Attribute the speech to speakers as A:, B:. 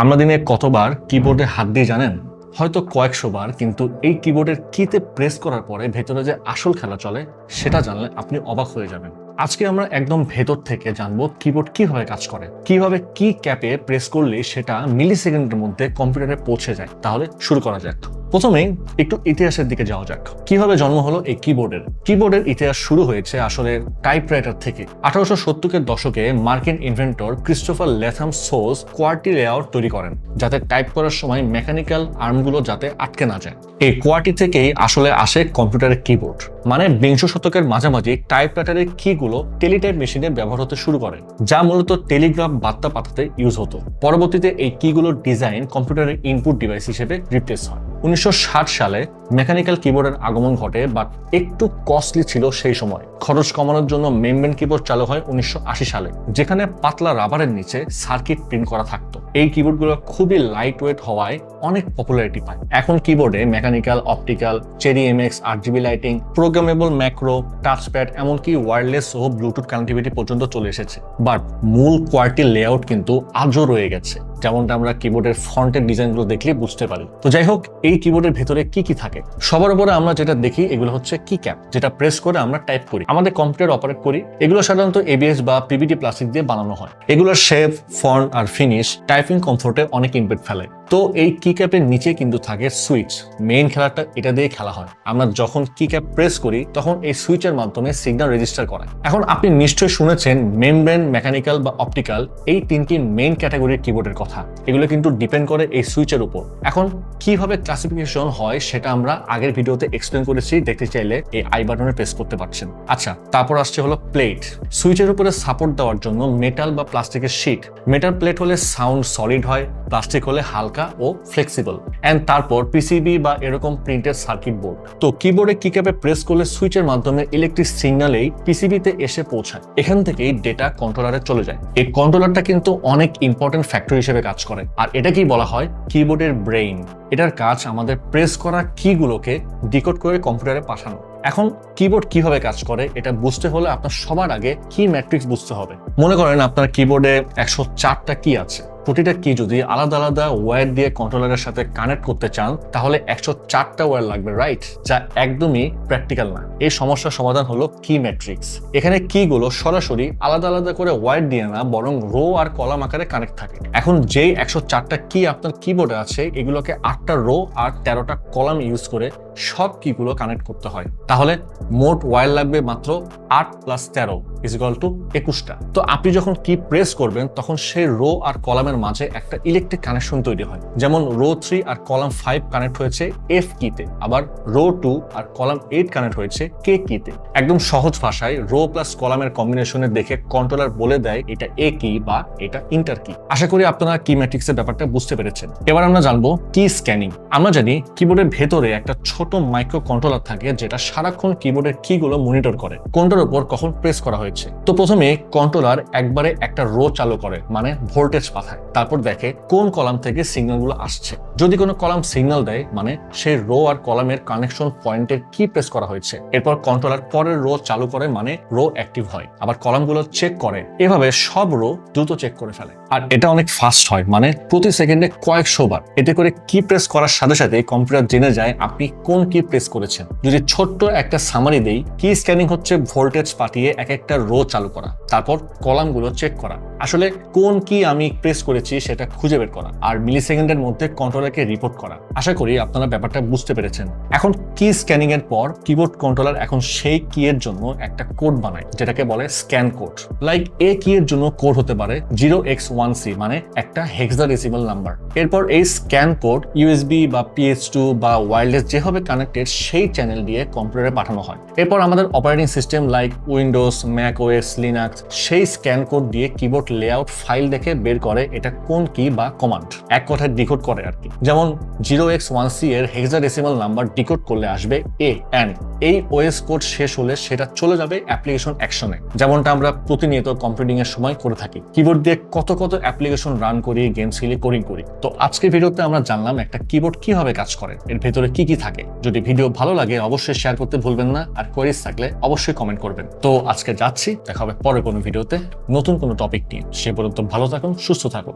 A: আমরা দিনে কতবার কিবোর্ডে হাত দিয়ে জানেন? হয়তো কয়েকশো বার, কিন্তু এই কিবোর্ডের কিতে প্রেস করার পরে ভেতরে যে আসল খেলা চলে সেটা জানলে আপনি অবাক হয়ে যাবেন। আজকে আমরা একদম ভেতর থেকে জানবো কিবোর্ড কিভাবে কাজ করে, কিভাবে কি ক্যাপে প্রেস করলে সেটা মিলি সেকেন্ডের মধ্যে কম্পিউটারে পৌঁছে যায়। তাহলে শুরু করা যাক। প্রথমেই একটু ইতিহাসের দিকে যাওয়া যাক। কিভাবে জন্ম হলো এই কিবোর্ডের? কিবোর্ডের ইতিহাস শুরু হয়েছে আসলে টাইপরাইটার থেকে। 1870-এর দশকে মার্কিন inventor Christopher Latham সোজ QWERTY layout তৈরি করেন, যাতে টাইপ করার সময় মেকানিক্যাল আর্মগুলো যাতে আটকে না যায়। এই কোয়ার্টি থেকেই আসলে আসে কম্পিউটারের কিবোর্ড। মানে বিংশ শতকের মাঝামাঝি টাইপরাইটারের কিগুলো টেলিটাইপ মেশিনে ব্যবহার হতে শুরু করে, যা মূলত টেলিগ্রাফ বার্তা পাঠাতে ইউজ হতো। পরবর্তীতে এই কিগুলোর ডিজাইন কম্পিউটারের ইনপুট ডিভাইস হিসেবে রিপ্লেস হয়। 1960 সালে মেকানিক্যাল কিবোর্ডের আগমন ঘটে, বাট একটু কস্টলি ছিল সেই সময়। খরচ কমানোর জন্য মেমব্রেন কিবোর্ড চালু হয় 1980 সালে, যেখানে পাতলা রাবারের নিচে সার্কিট প্রিন্ট করা থাকতো। এই কিবোর্ডগুলো খুবই লাইট ওয়েট হওয়ায় অনেক পপুলারিটি পায়। এখন কিবোর্ডে mechanical, optical, cherry MX, RGB lighting, programmable macro, touchpad, এমনকি ওয়্যারলেস ও ব্লুটুথ কানেক্টিভিটি পর্যন্ত চলে এসেছে। বাট মূল কোয়ার্টি লেআউট কিন্তু আজও রয়ে গেছে, যেমনটা আমরা কিবোর্ডের ফন্টের ডিজাইনগুলো দেখলে বুঝতে পারি। তো যাই হোক, এই কিবোর্ডের ভেতরে কি কি থাকে? সবার উপরে আমরা যেটা দেখি এগুলো হচ্ছে কি ক্যাপ, যেটা প্রেস করে আমরা টাইপ করি, আমাদের কম্পিউটার অপারেট করি। এগুলো সাধারণত ABS বা PVD প্লাস্টিক দিয়ে বানানো হয়। এগুলোর শেপ, ফন্ট আর ফিনিশ টাইপিং কমফোর্টে অনেক ইমপ্যাক্ট ফেলে। তো এই কি ক্যাপের নিচে কিন্তু থাকে সুইচ। মেইন খেলাটা এটা দিয়ে খেলা হয়। আমরা যখন কি ক্যাপ প্রেস করি তখন এই সুইচের মাধ্যমে সিগন্যাল রেজিস্টার করায়। এখন আপনি নিশ্চয়ই শুনেছেন মেমব্রেন, মেকানিক্যাল বা অপটিক্যাল, এই তিনটি মেইন ক্যাটাগরির কিবোর্ডের কথা। এগুলো কিন্তু ডিপেন্ড করে এই সুইচের উপর। এখন কিভাবে ক্লাসিফিকেশন হয় সেটা আমরা আগের ভিডিওতে এক্সপ্লেন করেছি, দেখতে চাইলে এই আই বাটনে প্রেস করতে পারছেন। আচ্ছা, তারপর আসছে হলো প্লেট। সুইচের উপরে সাপোর্ট দেওয়ার জন্য মেটাল বা প্লাস্টিকের শীট। মেটাল প্লেট হলে সাউন্ড সলিড হয়, প্লাস্টিক হলে হালকা ও ফ্লেক্সিবল। এন্ড তারপর PCB বা এরকম প্রিন্টেড সার্কিট বোর্ড। তো কিবোর্ডে কি ক্যাপে প্রেস করলে সুইচের মাধ্যমে ইলেকট্রিক সিগন্যালেই PCB তে এসে পৌঁছায়। এখান থেকেই ডেটা কন্ট্রোলারে চলে যায়। এই কন্ট্রোলারটা কিন্তু অনেক ইম্পর্টেন্ট ফ্যাক্টর হিসেবে কাজ করে, আর এটাকেই বলা হয় কিবোর্ডের ব্রেইন। এটার কাজ আমাদের প্রেস করা কিগুলোকে ডিকোড করে কম্পিউটারে পাঠানো। এখন কিবোর্ড কিভাবে কাজ করে এটা বুঝতে হলে আপনার সবার আগে কি ম্যাট্রিক্স বুঝতে হবে। মনে করেন আপনার কিবোর্ডে 104টা কি আছে। প্রতিটা কি যদি আলাদা আলাদা ওয়্যার দিয়ে কন্ট্রোলারের সাথে কানেক্ট করতে চান তাহলে 104টা ওয়্যার লাগবে, রাইট? যা একদমই প্র্যাকটিক্যাল না। এই সমস্যার সমাধান হলো কি ম্যাট্রিক্স। এখানে কিগুলো সরাসরি আলাদা আলাদা করে ওয়্যার দিয়ে না, বরং রো আর কলাম আকারে কানেক্ট থাকে। এখন যেই 104টা কি আপনার কিবোর্ডে আছে, এগুলোকে 8টা রো আর 13টা কলাম ইউজ করে সব কিগুলো কানেক্ট করতে হয়। তাহলে মোট ওয়্যার লাগবে মাত্র 8 + 13 = 21টা। তো আপনি যখন কি প্রেস করবেন তখন সেই রো আর কলামের মাঝে একটা ইলেকট্রিক কানেকশন তৈরি হয়। যেমন রো 3 আর কলাম 5 কানেক্ট হয়েছে F কিতে, আবার রো 2 আর কলাম 8 কানেক্ট হয়েছে K কিতে। একদম সহজ ভাষায় রো প্লাস কলামের কম্বিনেশনে দেখে কন্ট্রোলার বলে দেয় এটা A কি বা এটা ইন্টার কি। আশা করি আপনারা কি ম্যাট্রিক্সের ব্যাপারটা বুঝতে পেরেছেন। এবার আমরা জানবো কি স্ক্যানিং। আমরা জানি কিবোর্ডের ভেতরে একটা ছোট মাইক্রো কন্ট্রোলার থাকে, যেটা সারাক্ষণ কিবোর্ডের কিগুলো মনিটর করে কোনটার উপর কখন প্রেস করা হয়েছে। তো প্রথমে কন্ট্রোলার একবারে একটা রো চালু করে, মানে ভোল্টেজ পাঠায়। তারপর দেখে কোন কলাম থেকে সিগন্যালগুলো আসছে। যদি কোনো কলাম সিগন্যাল দেয়, মানে সেই রো আর কলামের কানেকশন পয়েন্টের কি প্রেস করা হয়েছে। এরপর কন্ট্রোলার পরের রো চালু করে, মানে রো অ্যাক্টিভ হয়। আবার কলামগুলো চেক করে। এভাবে সব রো দ্রুত চেক করে ফেলে। আর এটা অনেক ফাস্ট হয়, মানে প্রতি সেকেন্ডে কয়েকশো বার। এতে করে কি প্রেস করার সাথে সাথে কম্পিউটার জেনে যায় আপনি কোন কি প্রেস করেছেন। যদি ছোট্ট একটা সামারি দেই, কি স্ক্যানিং হচ্ছে ভোল্টেজ পাঠিয়ে এক একটা রো চালু করা, তারপর কলামগুলো চেক করা, আসলে কোন কি আমি প্রেস করেছি সেটা খুঁজে বের করা, আর মিলি সেকেন্ডের মধ্যে কন্ট্রোলারকে রিপোর্ট করা। আশা করি আপনারা ব্যাপারটা বুঝতে পেরেছেন। এখন কি স্ক্যানিং এর পর কিবোর্ড কন্ট্রোলার এখন সেই কি এর জন্য একটা কোড বানায়, যেটাকে বলে স্ক্যান কোড। লাইক এ কি এর জন্য কোড হতে পারে 0x1c, মানে একটা হেক্সাডেসিমাল নাম্বার। এরপর এই স্ক্যান কোড USB বা PS2 বা ওয়্যারলেস যেভাবে কানেক্টেড সেই চ্যানেল দিয়ে কম্পিউটারে পাঠানো হয়। এরপর আমাদের operating system like Windows, Mac OS, Linux সেই স্ক্যান কোড দিয়ে কিবোর্ড লেআউট ফাইল দেখে বের করে এটা কোন কি বা কমান্ড, এক কথায় ডিকোড করে আর কি। যেমন 0x1c এর হেক্সাডেসিমাল নাম্বার ডিকোড করলে আসবে A, এন্ড এই OS কোড শেষ হলে সেটা চলে যাবে অ্যাপ্লিকেশন অ্যাকশনে, যেমনটা আমরা প্রতিনিয়ত কম্পিউটিং এর সময় করে থাকি। কিবোর্ড দিয়ে কত কত অ্যাপ্লিকেশন রান করি, গেমস খেলি, কোডিং করি। তো আজকের ভিডিওতে আমরা জানলাম একটা কিবোর্ড কিভাবে কাজ করে, এর ভেতরে কি কি থাকে। যদি ভিডিও ভালো লাগে অবশ্যই শেয়ার করতে ভুলবেন না, আর কোয়েরিজ থাকলে অবশ্যই কমেন্ট করবেন। তো আজকে যাচ্ছি, দেখা হবে পরে কোনো ভিডিওতে নতুন কোনো টপিক নিয়ে। সে পর্যন্ত ভালো থাকুন, সুস্থ থাকুন।